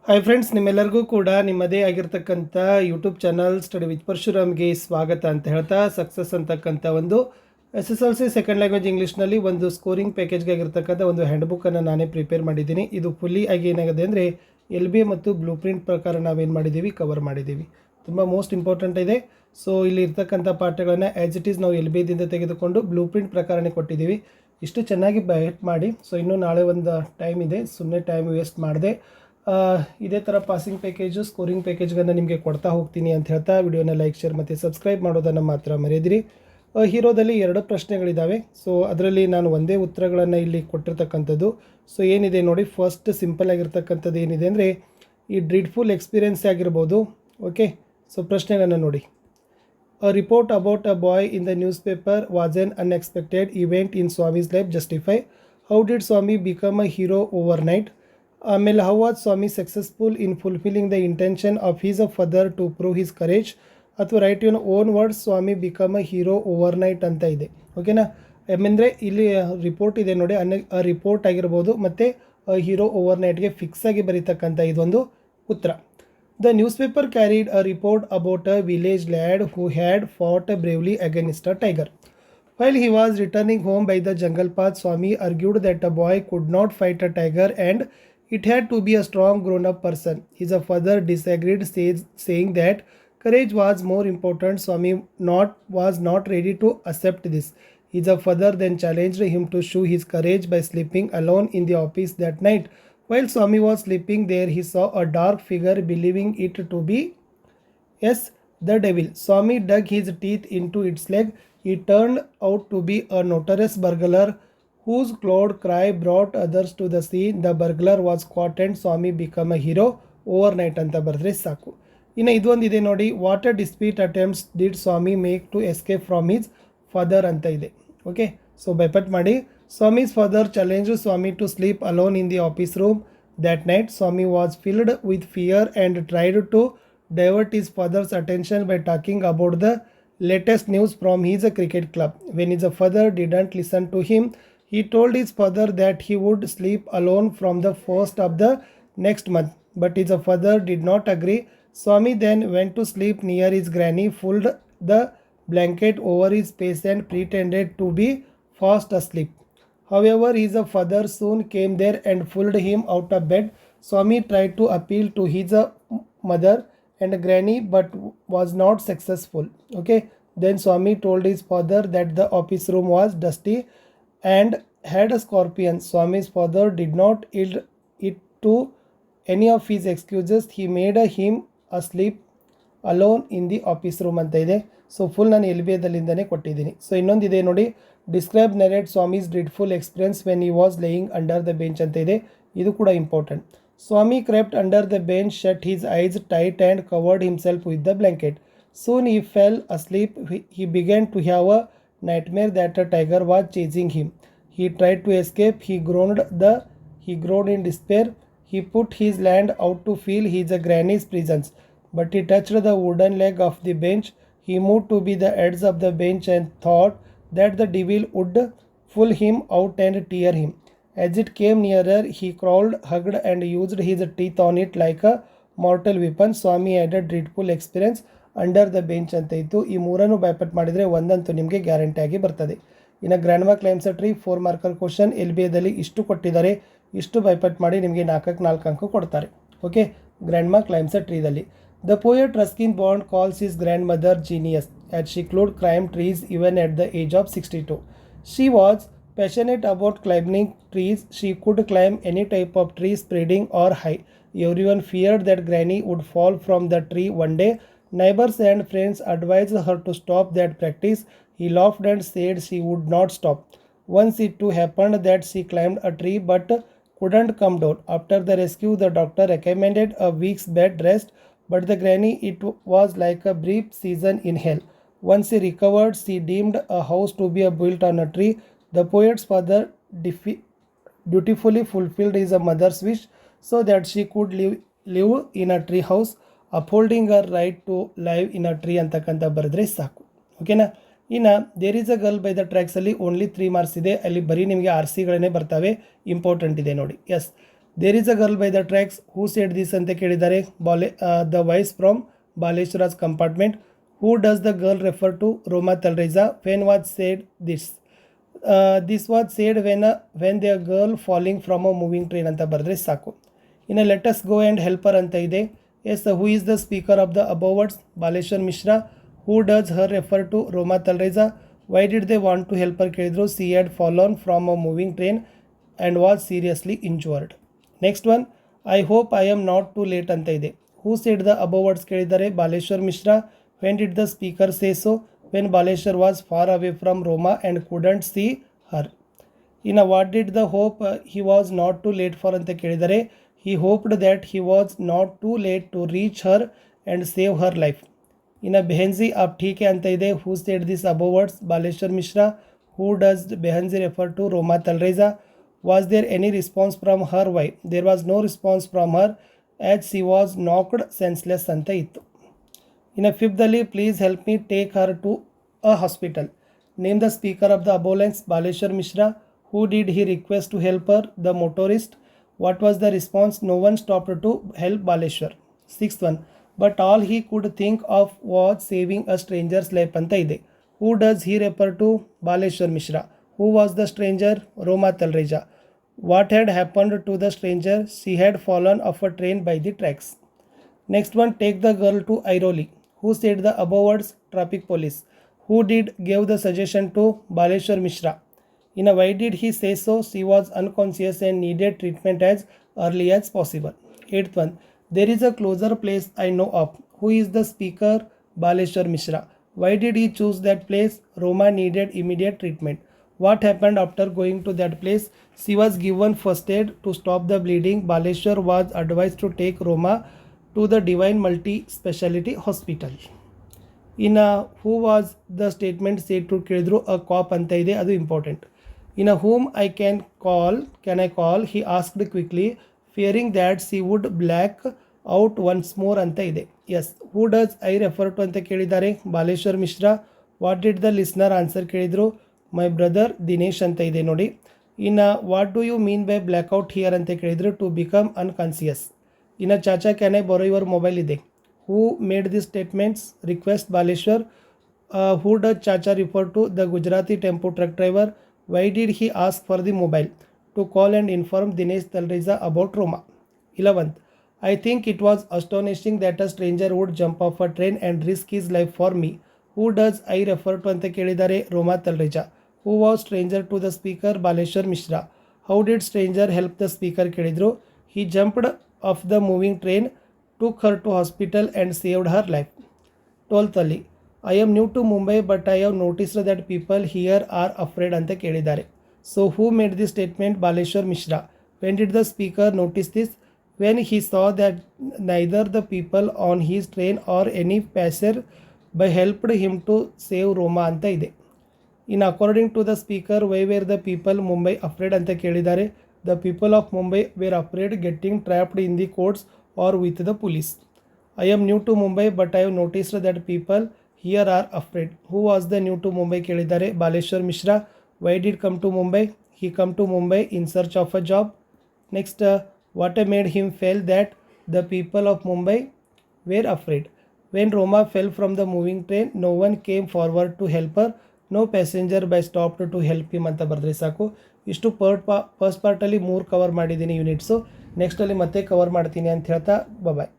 Hi friends, ನಿಮ್ಮೆಲ್ಲರಿಗೂ ಕೂಡ ನಿಮ್ಮದೇ ಆಗಿರ್ತಕ್ಕಂಥ ಯೂಟ್ಯೂಬ್ ಚಾನಲ್ ಸ್ಟಡಿ ವಿತ್ ಪರಶುರಾಮ್ಗೆ ಸ್ವಾಗತ ಅಂತ ಹೇಳ್ತಾ, ಸಕ್ಸಸ್ ಅಂತಕ್ಕಂಥ ಒಂದು SSLC ಸೆಕೆಂಡ್ ಲ್ಯಾಂಗ್ವೇಜ್ ಇಂಗ್ಲೀಷ್ನಲ್ಲಿ ಒಂದು ಸ್ಕೋರಿಂಗ್ ಪ್ಯಾಕೇಜ್ಗೆ ಆಗಿರ್ತಕ್ಕಂಥ ಒಂದು ಹ್ಯಾಂಡ್ ಬುಕ್ಕನ್ನು ನಾನೇ ಪ್ರಿಪೇರ್ ಮಾಡಿದ್ದೀನಿ. ಇದು ಫುಲ್ಲಿ ಆಗಿ ಏನಾಗಿದೆ ಅಂದರೆ LBA ಮತ್ತು ಬ್ಲೂ ಪ್ರಿಂಟ್ ಪ್ರಕಾರ ನಾವೇನು ಮಾಡಿದ್ದೀವಿ, ಕವರ್ ಮಾಡಿದ್ದೀವಿ. ತುಂಬ ಮೋಸ್ಟ್ ಇಂಪಾರ್ಟೆಂಟ್ ಇದೆ. ಸೊ ಇಲ್ಲಿ ಇರ್ತಕ್ಕಂಥ ಪಾಠಗಳನ್ನು ಆ್ಯಸ್ ಇಟ್ ಈಸ್ ನಾವು LBAದಿಂದ ತೆಗೆದುಕೊಂಡು ಬ್ಲೂ ಪ್ರಿಂಟ್ ಪ್ರಕಾರನೇ ಕೊಟ್ಟಿದ್ದೀವಿ. ಇಷ್ಟು ಚೆನ್ನಾಗಿ ಬೈಟ್ ಮಾಡಿ. ಸೊ ಇನ್ನೂ ನಾಳೆ ಒಂದು ಟೈಮ್ ಇದೆ, ಸುಮ್ಮನೆ ಟೈಮ್ ವೇಸ್ಟ್ ಮಾಡಿದೆ. ಇದೇ ಥರ ಪಾಸಿಂಗ್ ಪ್ಯಾಕೇಜು, ಸ್ಕೋರಿಂಗ್ ಪ್ಯಾಕೇಜ್ಗಳನ್ನು ನಿಮಗೆ ಕೊಡ್ತಾ ಹೋಗ್ತೀನಿ ಅಂತ ಹೇಳ್ತಾ ವಿಡಿಯೋನ ಲೈಕ್, ಶೇರ್ ಮತ್ತು ಸಬ್ಸ್ಕ್ರೈಬ್ ಮಾಡೋದನ್ನು ಮಾತ್ರ ಮರೆಯದಿರಿ. ಹೀರೋದಲ್ಲಿ 2 ಪ್ರಶ್ನೆಗಳಿದ್ದಾವೆ. ಸೊ ಅದರಲ್ಲಿ ನಾನು ಒಂದೇ ಉತ್ತರಗಳನ್ನು ಇಲ್ಲಿ ಕೊಟ್ಟಿರ್ತಕ್ಕಂಥದ್ದು. ಸೊ ಏನಿದೆ ನೋಡಿ, ಫಸ್ಟ್ ಸಿಂಪಲ್ ಆಗಿರ್ತಕ್ಕಂಥದ್ದು ಏನಿದೆ ಅಂದರೆ ಈ ಡ್ರೀಡ್ಫುಲ್ ಎಕ್ಸ್ಪೀರಿಯನ್ಸ್ ಆಗಿರ್ಬೋದು. ಓಕೆ, ಸೊ ಪ್ರಶ್ನೆಗಳನ್ನು ನೋಡಿ. A report about a boy in the newspaper was an unexpected event in Swami's life. Justify. How did Swami become a hero overnight? ಆಮೇಲೆ how was Swami successful in fulfilling the intention of his father to prove his courage? ಅಥವಾ write your own words, Swami become a hero overnight ಅಂತ ಇದೆ. ಓಕೆನಾ, ಅಂದರೆ ಇಲ್ಲಿ report ಇದೆ ನೋಡಿ, report ಆಗಿರ್ಬೋದು ಮತ್ತು ಹೀರೋ ಓವರ್ನೈಟ್ಗೆ ಫಿಕ್ಸ್ ಆಗಿ ಬರೀತಕ್ಕಂಥ ಇದೊಂದು ಉತ್ತರ. The newspaper carried a report about a village lad who had fought bravely against a tiger. While he was returning home by the jungle path, Swami argued that a boy could not fight a tiger and it had to be a strong grown-up person. His father disagreed, saying that courage was more important. Swami was not ready to accept this. His father then challenged him to show his courage by sleeping alone in the office that night. While Swami was sleeping there, he saw a dark figure, believing it to be, yes, the devil. Swami dug his teeth into its leg. He turned out to be a notorious burglar whose loud cry brought others to the scene. The burglar was caught and Swami became a hero overnight ಅಂತ ಬರೆದ್ರೆ ಸಾಕು. ಇನ್ನು ಇದೊಂದಿದೆ ನೋಡಿ, water dispute attempts did Swami make to escape from his father ಅಂತ ಇದೆ. Okay, so ಬೈಪಟ್ ಮಾಡಿ. Swami's father challenged Swami to sleep alone in the office room. That night, Swami was filled with fear and tried to divert his father's attention by talking about the latest news from his cricket club. When his father didn't listen to him, he told his father that he would sleep alone from the first of the next month. But his father did not agree. Swami then went to sleep near his granny, pulled the blanket over his face and pretended to be fast asleep. However, his father soon came there and pulled him out of bed. Swami tried to appeal to his mother and granny but was not successful. Okay, then Swami told his father that the office room was dusty and had a scorpion. Swami's father did not yield it to any of his excuses. He made him asleep alone in the office room ಅಂತ ಇದೆ. So full ನಾನು LBAದಲ್ಲಿಂದನೇ ಕೊಟ್ಟಿದ್ದೀನಿ. So ಇನ್ನೊಂದಿದೆ ನೋಡಿ, describe narrate Swami's dreadful experience when he was laying under the bench ಅಂತ ಇದೆ. ಇದು ಕೂಡ important. Swami crept under the bench, shut his eyes tight and covered himself with the blanket. Soon he fell asleep. He began to have a nightmare that a tiger was chasing him. He tried to escape. He groaned in despair. He put his hand out to feel his granny's presence, but he touched the wooden leg of the bench. He moved to be the edge of the bench and thought that the devil would pull him out and tear him. As it came nearer, he crawled, hugged and used his teeth on it like a mortal weapon. Swami had a dreadful experience under the bench ಅಂತ ಇತ್ತು. ಈ ಮೂರನ್ನು ಬೈಪಟ್ ಮಾಡಿದರೆ ಒಂದಂತೂ ನಿಮಗೆ guarantee ಆಗಿ ಬರ್ತದೆ. ಇನ್ನು grandma climbs tree 4 marker question LBAದಲ್ಲಿ ಇಷ್ಟು ಕೊಟ್ಟಿದ್ದಾರೆ. ಇಷ್ಟು ಬೈಪಟ್ ಮಾಡಿ ನಿಮಗೆ 4 ಅಂಕ ಕೊಡ್ತಾರೆ. ಓಕೆ, ಗ್ರ್ಯಾಂಡ್ ಮಾರ್ಕ್ ಕ್ಲೈಮ್ಸ್ ಟ್ರೀದಲ್ಲಿ The poet Ruskin Bond calls his grandmother genius, as she could climb trees even at the age of 62. She was passionate about climbing trees. She could climb any type of tree, spreading or high. Everyone feared that Granny would fall from the tree one day. Neighbors and friends advised her to stop that practice. He laughed and said she would not stop. Once it too happened that she climbed a tree but couldn't come down. After the rescue, the doctor recommended a week's bed rest. But the granny, it was like a brief season in hell. Once she recovered, she deemed a house to be built on a tree. The poet's father dutifully fulfilled his mother's wish so that she could live in a tree house, upholding her right to live in a tree ಅಂತಕ್ಕಂಥ ಬರೆದ್ರೆ ಸಾಕು. ಓಕೆನಾ. ಇನ್ನು there is a girl by the ಟ್ರ್ಯಾಕ್ಸಲ್ಲಿ only 3 marks ಇದೆ. ಅಲ್ಲಿ ಬರೀ ನಿಮಗೆ RCಗಳೇ ಬರ್ತವೆ. ಇಂಪಾರ್ಟೆಂಟ್ ಇದೆ ನೋಡಿ. Yes, there is a girl by the tracks who said this ಅಂತ ಕೇಳಿದ್ದಾರೆ. The voice from Baleshwar's compartment. Who does the girl refer to? Roma Talreja. When was said this? This was said when the girl falling from a moving train ಅಂತ ಬರೆದ್ರೆ ಸಾಕು. ಇನ್ನು let us go and helper ಅಂತ ಇದೆ. Yes, who is the speaker of the above words? Baleshwar Mishra. Who does her refer to? Roma Talreja. Why did they want to helper ಕೇಳಿದ್ರು. She had fallen from a moving train and was seriously injured. Next one, I hope I am not too late ಅಂತ ಇದೆ. Who said the above words ಕೇಳಿದ್ದಾರೆ. Baleshwar Mishra. When did the speaker say so? When Baleshwar was far away from Roma and couldn't see her. ಇನ್ನು what did the hope he was not too late for ಅಂತ ಕೇಳಿದರೆ. He hoped that he was not too late to reach her and save her life. ಇನ್ನು ಬೆಹನ್ಜಿ ಆಪ್ ಠೀಕೆ ಅಂತ ಇದೆ. Who said this above words? Baleshwar Mishra. Who does ಬೆಹನ್ಜಿ refer to? Roma Talreja. Was there any response from her? Why? There was no response from her as C was knocked senseless ಅಂತ ಇತ್ತು. ಇನ್ನು ಫಿಫ್ತಲ್ಲಿ, please help me take her to a hospital. Name the speaker of the above lines? Baleshwar Mishra. Who did he request to help her? The motorist. What was the response? No one stopped to help Baleshwar. Sixth one, but all he could think of was saving a stranger's life anta ide. Who does he refer to? Baleshwar Mishra. Who was the stranger? Roma Talreja. What had happened to the stranger? She had fallen off a train by the tracks. Next one, take the girl to Airoli. Who said the above words? Traffic police. Who did give the suggestion to? Baleshwar Mishra. Why did he say so? She was unconscious and needed treatment as early as possible. Eighth one, there is a closer place I know of. Who is the speaker? Baleshwar Mishra. Why did he choose that place? Roma needed immediate treatment. What happened after going to that place? She was given first aid to stop the bleeding. Baleshwar was advised to take Roma to the Divine Multi-Speciality Hospital. Who was the statement said to ಕೇಳಿದ್ರು? ಅ ಕಾಪ್ ಅಂತ ಇದೆ, ಅದು important. Whom I can I call? He asked quickly, fearing that she would black out once more ಅಂತ ಇದೆ. Yes, who does I refer to ಅಂತ ಕೇಳಿದ್ದಾರೆ? Baleshwar Mishra. What did the listener answer ಕೇಳಿದ್ರು? My brother Dinesh ಅಂತ ಇದೆ ನೋಡಿ. What do you mean by blackout here ಅಂತ ಕೇಳಿದ್ರು? To become unconscious. ಚಾಚಾ can I borrow your mobile ಇದೆ. Who made this statements? Request Baleshwar. Who does ಚಾಚಾ refer to? The Gujarati tempo truck driver. Why did he ask for the mobile? To call and inform Dinesh Talreja about Roma. 11th, I think it was astonishing that a stranger would jump off a train and risk his life for me. Who does I refer to ಅಂತ ಕೇಳಿದ್ದಾರೆ? Roma Talreja. Who was stranger to the speaker? Baleshwar Mishra. How did stranger help the speaker ಕೇಳಿದ್ರು? He jumped off the moving train, took her to hospital and saved her life. 12th ಅಲ್ಲಿ, I am new to Mumbai but I have noticed that people here are afraid ಅಂತ ಕೇಳಿದ್ದಾರೆ. So who made this statement? Baleshwar Mishra. When did the speaker notice this? When he saw that neither the people on his train or any passer by helped him to save Roma ಅಂತ ಇದೆ. According to the speaker, why were the people Mumbai afraid ಅಂತ ಕೇಳಿದ್ದಾರೆ? The people of Mumbai were afraid getting trapped in the courts or with the police. I am new to Mumbai but I have noticed that people here are afraid. Who was the new to Mumbai ಕೇಳಿದ್ದಾರೆ? Baleshwar Mishra. Why did come to Mumbai? He come to Mumbai in search of a job. Next, what made him feel that the people of Mumbai were afraid? When Roma fell from the moving train, no one came forward to help her. No passenger by stopped to help him ಅಂತ ಬರೆದ್ರೆ ಸಾಕು. ಇಷ್ಟು first ಪಾರ್ಟಲ್ಲಿ 3 cover ಮಾಡಿದ್ದೀನಿ units. ನೆಕ್ಸ್ಟಲ್ಲಿ ಮತ್ತೆ cover ಮಾಡ್ತೀನಿ ಅಂತ ಹೇಳ್ತಾ ಬಾಯ್.